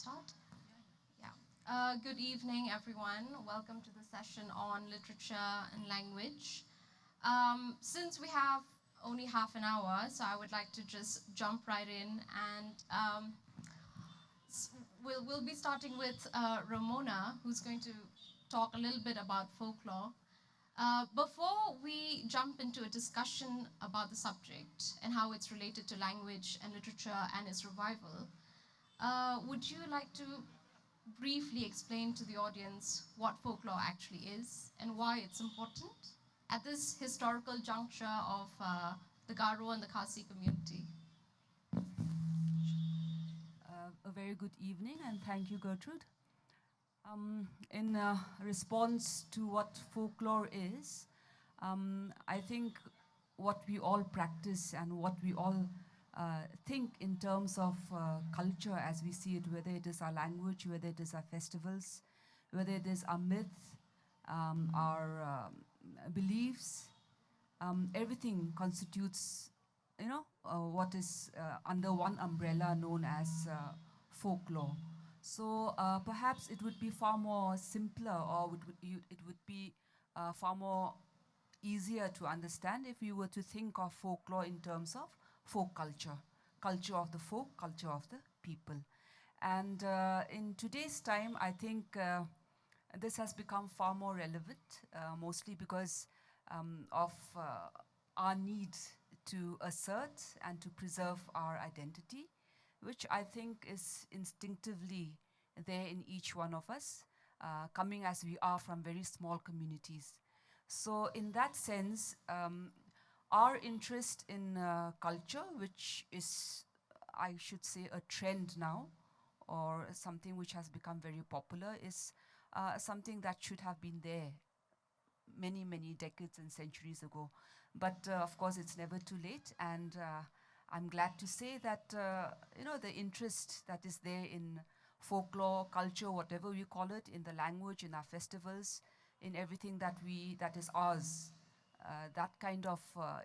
Start? Yeah. Good evening, everyone. Welcome to the session on literature and language. Since we have only half an hour, so I would like to just jump right in and we'll be starting with Ramona, who's going to talk a little bit about folklore. Before we jump into a discussion about the subject and how it's related to language and literature and its revival, would you like to briefly explain to the audience what folklore actually is and why it's important at this historical juncture of the Garo and the Khasi community? A very good evening, and thank you, Gertrude. In response to what folklore is, I think what we all practice and what we all think in terms of culture as we see it, whether it is our language, whether it is our festivals, whether it is our myth, our beliefs, everything constitutes, what is under one umbrella known as folklore. So perhaps it would be far more simpler, or it would be far more easier to understand if you were to think of folklore in terms of folk culture, culture of the folk, culture of the people. And in today's time, I think this has become far more relevant, mostly because of our need to assert and to preserve our identity, which I think is instinctively there in each one of us, coming as we are from very small communities. So, in that sense, our interest in culture, which is, I should say, a trend now, or something which has become very popular, is something that should have been there many, many decades and centuries ago. But of course, it's never too late, and I'm glad to say that the interest that is there in folklore, culture, whatever we call it, in the language, in our festivals, in everything that is ours, that kind of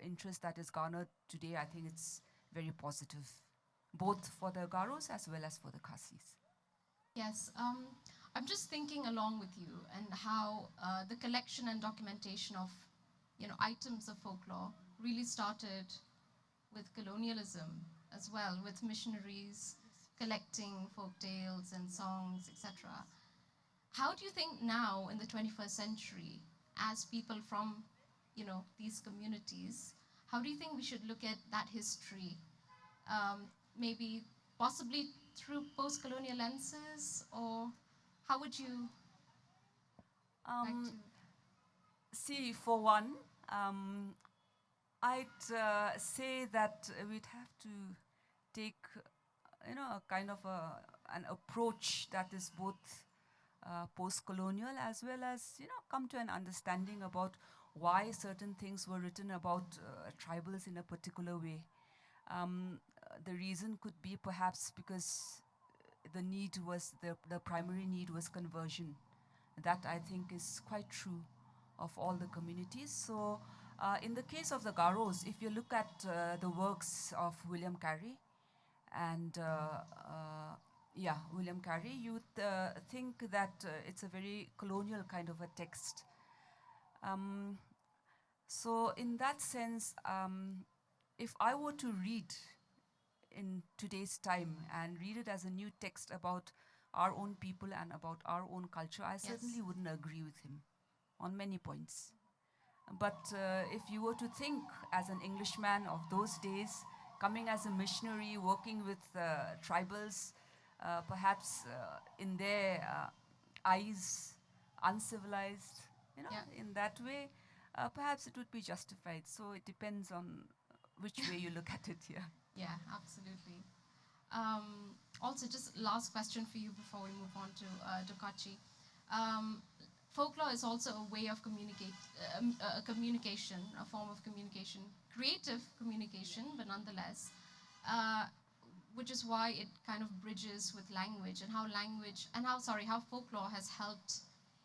interest that is garnered today, I think it's very positive, both for the Garos as well as for the Khasis. Yes, I'm just thinking along with you and how the collection and documentation of, items of folklore really started with colonialism as well, with missionaries collecting folk tales and songs, etc. How do you think now in the 21st century, as people from, these communities, how do you think we should look at that history? Maybe possibly through post-colonial lenses, or how would you like to? See, for one, I'd say that we'd have to take, a kind of an approach that is both post-colonial as well as, come to an understanding about why certain things were written about tribals in a particular way. The reason could be perhaps because the primary need was conversion. That I think is quite true of all the communities. So, in the case of the Garos, if you look at the works of William Carey, and William Carey, you would think that it's a very colonial kind of a text. So, in that sense, if I were to read in today's time and read it as a new text about our own people and about our own culture, I certainly wouldn't agree with him on many points. But if you were to think as an Englishman of those days, coming as a missionary, working with tribals, perhaps in their eyes, uncivilized, in that way, perhaps it would be justified. So it depends on which way you look at it here. Yeah, absolutely. Also, just last question for you before we move on to Dokatchi. Folklore is also a way of a communication, a form of communication, creative communication, but nonetheless, which is why it kind of bridges with language and how folklore has helped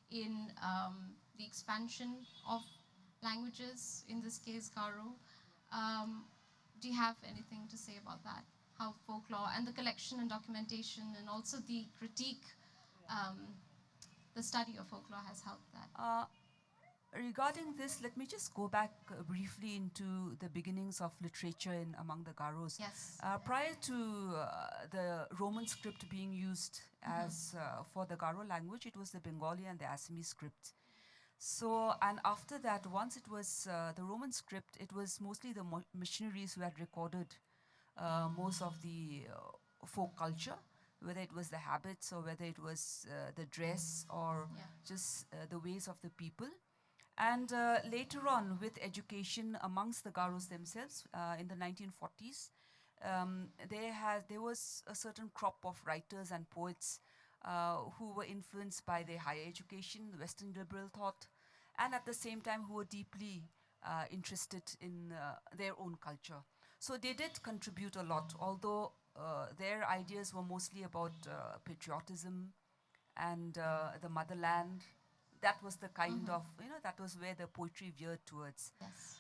in the expansion of languages, in this case, Garo. Do you have anything to say about that? how folklore and the collection and documentation and also the critique, um, the study of folklore has helped that. Regarding this, let me just go back briefly into the beginnings of literature among the Garos. Yes. Prior to the Roman script being used as for the Garo language, it was the Bengali and the Assamese script. So, and after that, once it was the Roman script, it was mostly the missionaries who had recorded most of the folk culture, whether it was the habits or whether it was the dress or Yeah. just the ways of the people. And later on, with education amongst the Garos themselves in the 1940s, there was a certain crop of writers and poets who were influenced by their higher education, the Western liberal thought, and at the same time who were deeply interested in their own culture. So they did contribute a lot, although their ideas were mostly about patriotism and the motherland. That was the kind of, that was where the poetry veered towards. Yes.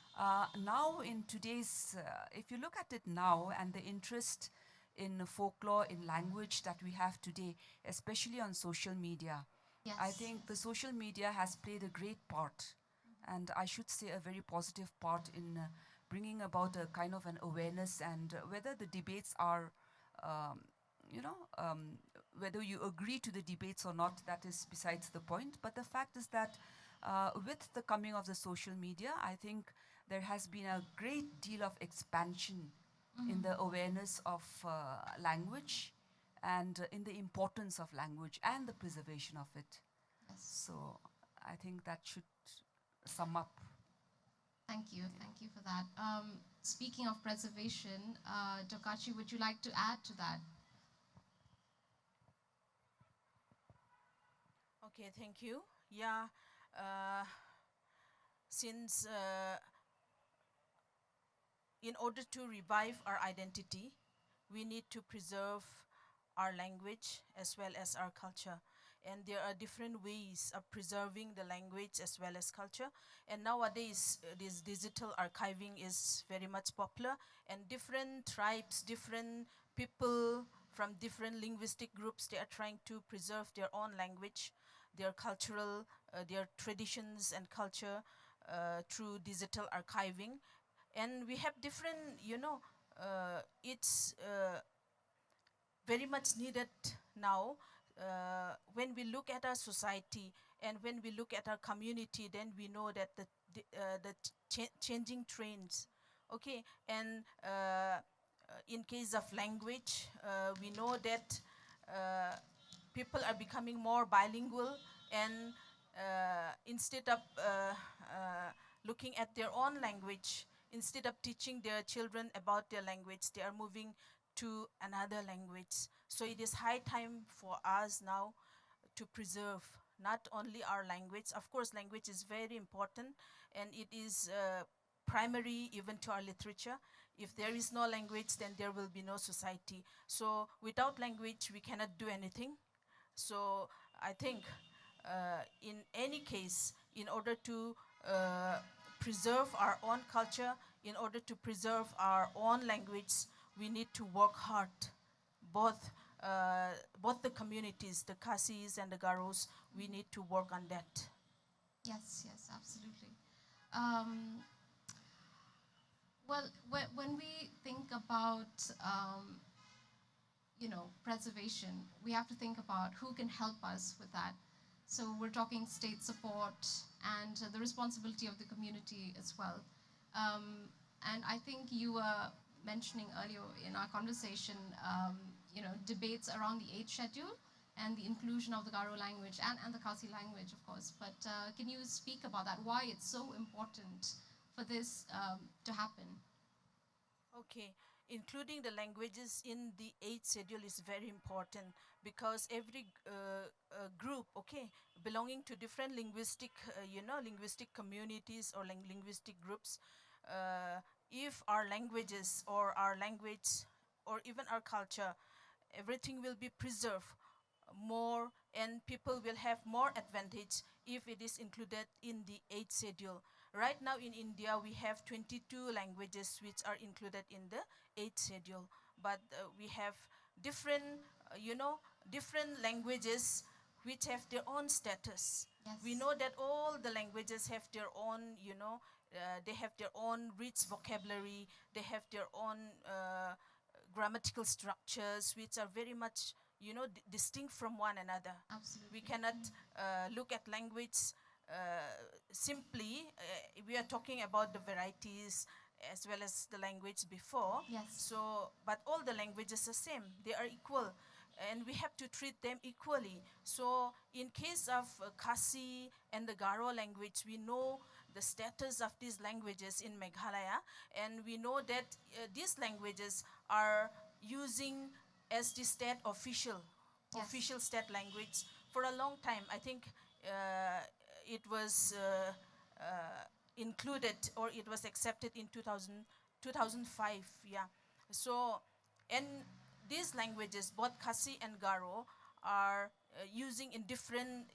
Now, in today's, if you look at it now and the interest in folklore, in language that we have today, especially on social media, Yes. I think the social media has played a great part, and I should say a very positive part in bringing about a kind of an awareness, and whether the debates are, um, you know, whether you agree to the debates or not, that is besides the point. But the fact is that with the coming of the social media, I think there has been a great deal of expansion in the awareness of language and in the importance of language and the preservation of it. Yes. So I think that should sum up. Thank you for that. Speaking of preservation, Dokatchi, would you like to add to that? Okay, thank you. Yeah, since in order to revive our identity, we need to preserve our language as well as our culture. And there are different ways of preserving the language as well as culture. And nowadays, this digital archiving is very much popular, and different tribes, different people from different linguistic groups, they are trying to preserve their own language, their cultural, their traditions and culture through digital archiving. And we have different, it's very much needed now. When we look at our society and when we look at our community, then we know that the changing trends. Okay, and in case of language, we know that people are becoming more bilingual, and instead of looking at their own language, instead of teaching their children about their language, they are moving to another language. So it is high time for us now to preserve not only our language. Of course, language is very important, and it is primary even to our literature. If there is no language, then there will be no society. So without language, we cannot do anything. So I think in any case, in order to preserve our own culture, in order to preserve our own language, we need to work hard. Both, both the communities, the Khasis and the Garos, we need to work on that. Yes, absolutely. Um, well, when we think about preservation, we have to think about who can help us with that. So we're talking state support and the responsibility of the community as well. And I think you were mentioning earlier in our conversation, debates around the age schedule and the inclusion of the Garo language and the Khasi language, of course. But can you speak about that? Why it's so important for this to happen? Okay, including the languages in the age schedule is very important, because every group, okay, belonging to different linguistic, linguistic communities or linguistic groups, if our languages or our language or even our culture, everything will be preserved more, and people will have more advantage if it is included in the age schedule. Right now in India, we have 22 languages which are included in the age schedule. but we have different, different languages which have their own status. Yes. We know that all the languages have their own, they have their own rich vocabulary, they have their own grammatical structures which are very much, distinct from one another. Absolutely. We cannot look at language simply. We are talking about the varieties as well as the language before. Yes. So, but all the languages are same. They are equal, and we have to treat them equally. So, in case of Khasi and the Garo language, we know the status of these languages in Meghalaya, and we know that these languages are using as the state official Yes. official state language for a long time. I think it was included, or it was accepted in 2005. Yeah. So, and these languages, both Khasi and Garo, are using in different,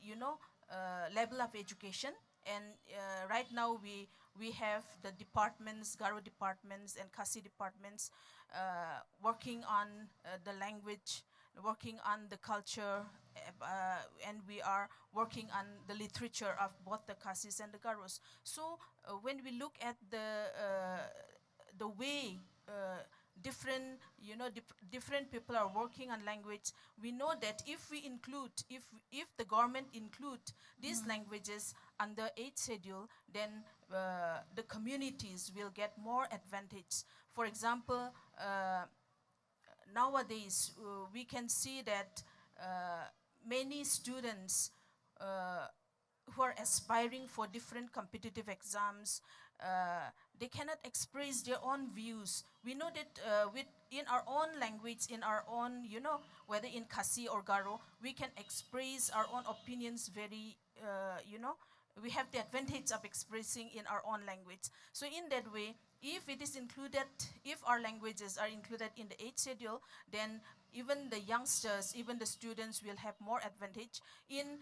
level of education. And right now we have the departments, Garo departments and Khasi departments, working on the language, working on the culture, and we are working on the literature of both the Khasis and the Garos. So when we look at the way different, different people are working on language, we know that if we include, if the government include these languages under 8th schedule, then the communities will get more advantage. For example, nowadays we can see that many students who are aspiring for different competitive exams, they cannot express their own views. We know that in our own language, in our own, whether in Khasi or Garo, we can express our own opinions very, we have the advantage of expressing in our own language. So in that way, if it is included, if our languages are included in the 8th schedule, then even the youngsters, even the students will have more advantage in,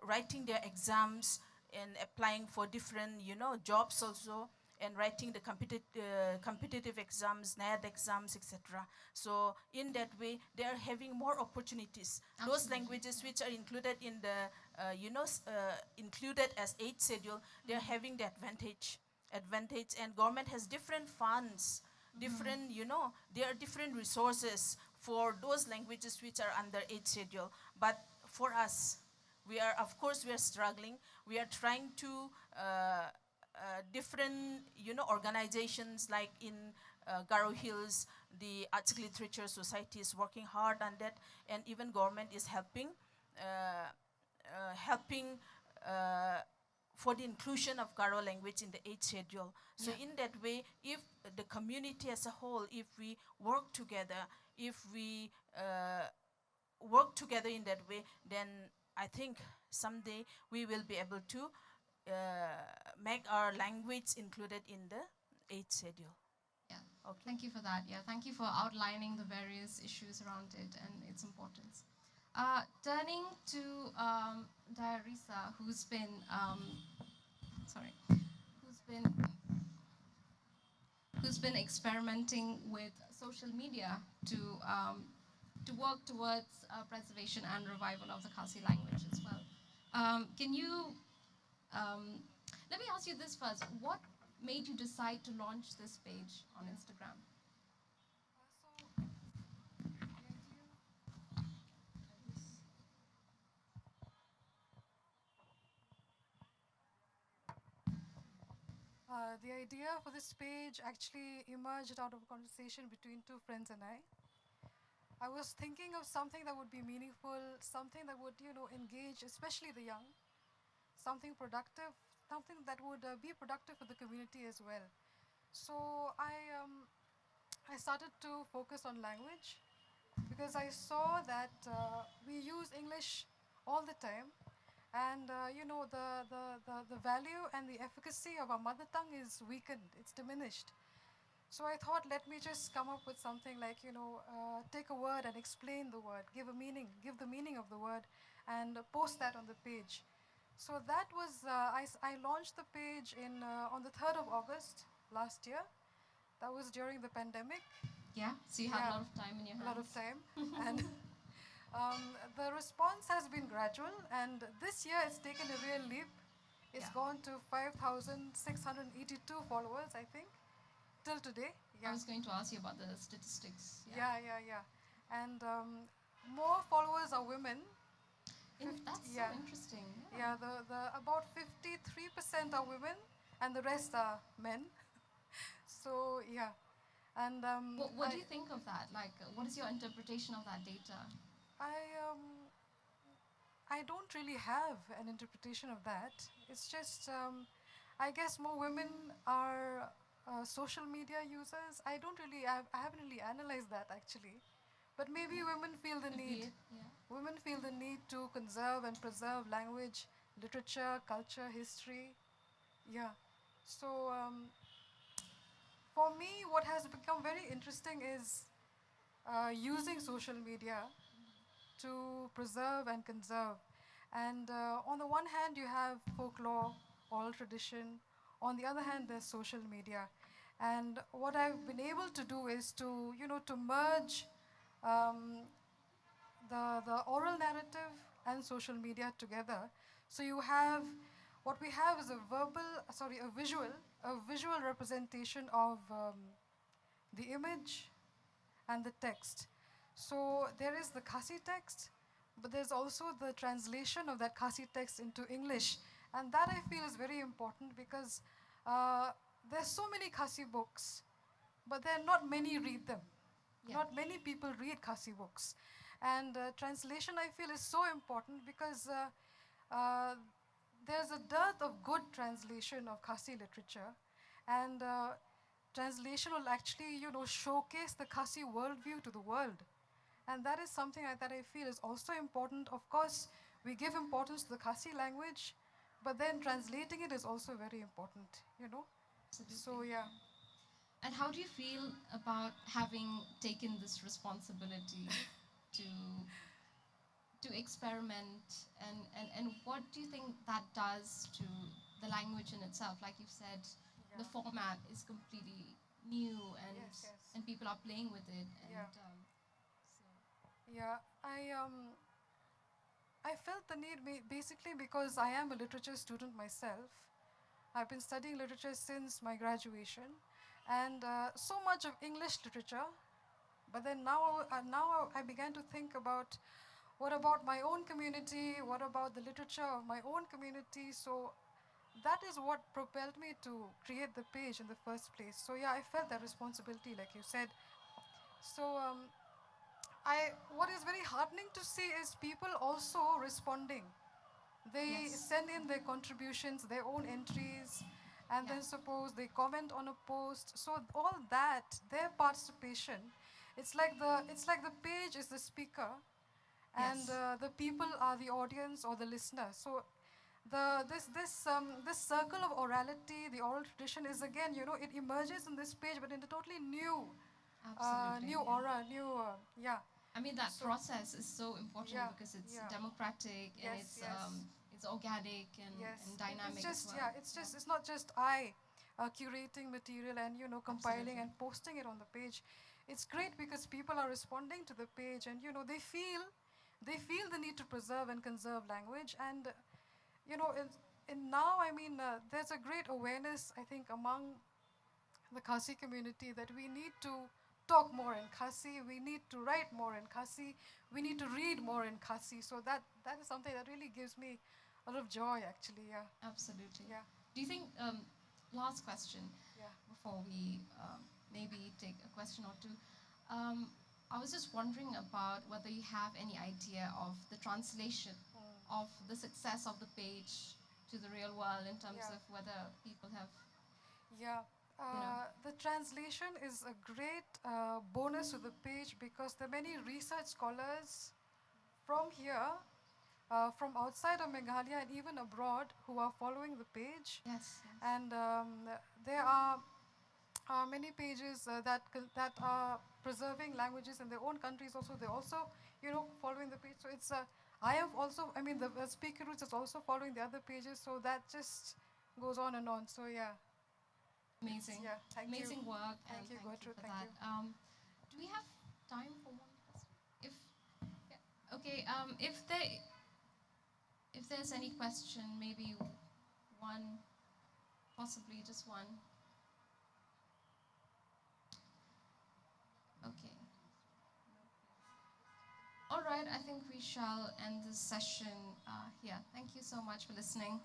writing their exams and applying for different, jobs also, and writing the competitive exams, NAD exams, etc. So in that way, they are having more opportunities. Those Absolutely. languages which are included in the, included as 8th schedule, they are having the advantage, and government has different funds, different, there are different resources for those languages which are under 8th schedule. But for us, we are, of course, we are struggling. We are trying to different, organizations like in Garo Hills, the Arts Literature Society is working hard on that, and even government is helping, helping for the inclusion of Garo language in the 8th schedule. So Yeah. in that way, if the community as a whole, if we work together, if we work together in that way, then I think someday we will be able to make our language included in the 8th schedule. Yeah. Okay. Thank you for that. Yeah, thank you for outlining the various issues around it and its importance. Turning to Daiarisa, who's been who's been experimenting with social media to work towards preservation and revival of the Khasi language as well. Can you let me ask you this first? What made you decide to launch this page on Instagram? The idea for this page actually emerged out of a conversation between two friends and I. I was thinking of something that would be meaningful, something that would, engage especially the young, something productive, something that would be productive for the community as well. So I started to focus on language because I saw that we use English all the time, and the value and the efficacy of our mother tongue is weakened, it's diminished. So I thought, let me just come up with something like, take a word and explain the word, give the meaning of the word, and post that on the page. So that was, I launched the page on the 3rd of August last year. That was during the pandemic. Yeah, so you had Yeah, a lot of time in your a hands. lot of time. And the response has been gradual, and this year it's taken a real leap. It's Yeah. gone to 5,682 followers, I think, till today. I Yeah, was going to ask you about the statistics. yeah. And more followers are women. That's so Yeah, interesting. yeah. The about 53% are women, and the rest are men. So yeah, and What do you think of that? Like, what is your interpretation of that data? I I don't really have an interpretation of that. It's just, I guess more women are social media users. I haven't really analyzed that actually. But maybe women feel the Could need. be it. Yeah. Women feel the need to conserve and preserve language, literature, culture, history. Yeah. So for me, what has become very interesting is using social media to preserve and conserve. And on the one hand, you have folklore, oral tradition. On the other hand, there's social media. And what I've been able to do is to merge um, the oral narrative and social media together. So you have, what we have is a visual representation of the image and the text. So there is the Khasi text, but there's also the translation of that Khasi text into English. And that I feel is very important because uh, there's so many Khasi books, but there are not many read them. Yeah. Not many people read Khasi books. And translation I feel is so important because there's a dearth of good translation of Khasi literature. And translation will actually, showcase the Khasi worldview to the world. And that is something that I feel is also important. Of course, we give importance to the Khasi language, but then translating it is also very important. So, Absolutely. yeah. And how do you feel about having taken this responsibility to to experiment and what do you think that does to the language in itself? Like you've said, the Yeah. format is completely new Yes, yes. and people are playing with it and Yeah. so Yeah. I felt the need basically because I am a literature student myself. I've been studying literature since my graduation, and so much of English literature. But then now I began to think about what about my own community? What about the literature of my own community? So that is what propelled me to create the page in the first place. So yeah, I felt that responsibility, like you said. So what is very heartening to see is people also responding. They yes. send in their contributions, their own entries, and Yeah. then suppose they comment on a post. So all that, their participation, it's like the page is the speaker, and Yes. the people are the audience or the listener. So this circle of orality, the oral tradition is again, it emerges in this page, but in a totally Absolutely. new Yeah. aura, yeah. I mean that So process is so important yeah, because it's yeah. democratic and Yes, yes. it's organic Yes, and it's dynamic as just, well. yeah, it's not just I curating material and compiling Absolutely. and posting it on the page. It's great because people are responding to the page, and they feel the need to preserve and conserve language. And in now, I mean, there's a great awareness, I think, among the Khasi community that we need to talk more in Khasi, we need to write more in Khasi, we need to read more in Khasi. So that is something that really gives me a lot of joy, actually. Yeah, Absolutely. yeah, Do you think last question yeah. before we maybe take a question or two. Um, I was just wondering about whether you have any idea of the translation of the success of the page to the real world in terms Yeah. of whether people have, Yeah. you know, The translation is a great bonus to the page because there are many research scholars from here, from outside of Meghalaya and even abroad, who are following the page. yes, yes, And there are many pages that are preserving languages in their own countries. Also, they're also following the page. So it's I have also, I mean, the speaker roots is also following the other pages. So that just goes on and on. So yeah. amazing, Yeah, thank you. amazing work, and Thank you, thank you Gertrude. for Thank that. you. Do we have time for one question? Yeah, okay. If there's any question, maybe one, possibly just one. Okay. All right. I think we shall end this session here. Thank you so much for listening.